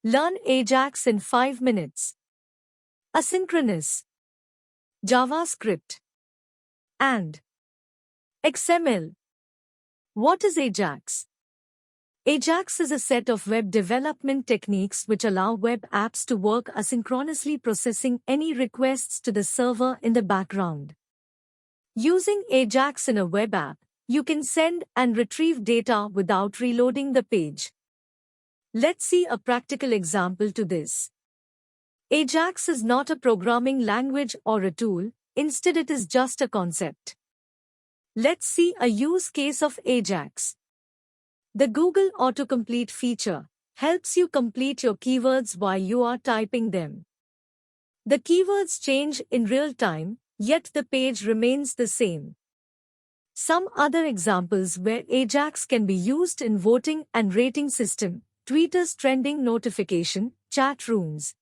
Learn AJAX in 5 minutes. Asynchronous, JavaScript, and XML. What is AJAX? AJAX is a set of web development techniques which allow web apps to work asynchronously, processing any requests to the server in the background. Using AJAX in a web app, you can send and retrieve data without reloading the page. Let's see a practical example to this. AJAX is not a programming language or a tool, instead it is just a concept. Let's see a use case of AJAX. The Google autocomplete feature helps you complete your keywords while you are typing them. The keywords change in real time, yet the page remains the same. Some other examples where AJAX can be used in voting and rating system, Twitter's trending notification, chat rooms,